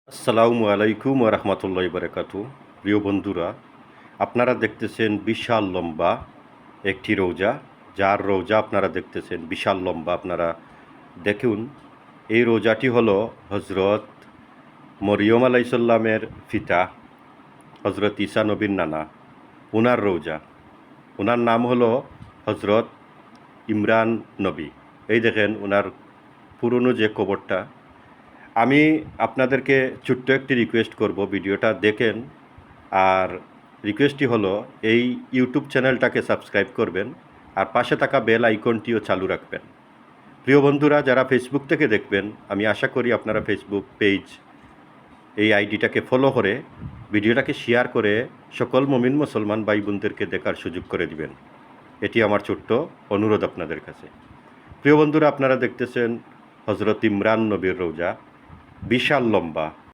আসসালামু আলাইকুম রহমতুল্লাহ বারাকাতু। প্রিয় বন্ধুরা, আপনারা দেখতেছেন বিশাল লম্বা একটি রোজা। যার রোজা আপনারা দেখতেছেন বিশাল লম্বা। আপনারা দেখুন, এই রোজাটি হলো হজরত মরিয়ম আলাইসাল্লামের পিতা হজরত ঈসা নবীর নানা, ওনার রোজা। ওনার নাম হলো হজরত ইমরান নবী। এই দেখেন ওনার পুরনো যে কবরটা। আমি আপনাদেরকে ছোট্ট একটি রিকোয়েস্ট করব, ভিডিওটা দেখেন। আর রিকোয়েস্টটি হলো এই ইউটিউব চ্যানেলটাকে সাবস্ক্রাইব করবেন আর পাশে থাকা বেল আইকনটিও চালু রাখবেন। প্রিয় বন্ধুরা, যারা ফেসবুক থেকে দেখবেন, আমি আশা করি আপনারা ফেসবুক পেজ এই আইডিটাকে ফলো করে ভিডিওটাকে শেয়ার করে সকল মুমিন মুসলমান ভাই বোনদেরকে দেখার সুযোগ করে দিবেন। এটি আমার ছোট্ট অনুরোধ আপনাদের কাছে। প্রিয় বন্ধুরা, আপনারা দেখতেছেন হজরত ইমরান নবীর রোজা, বিশাল লম্বা।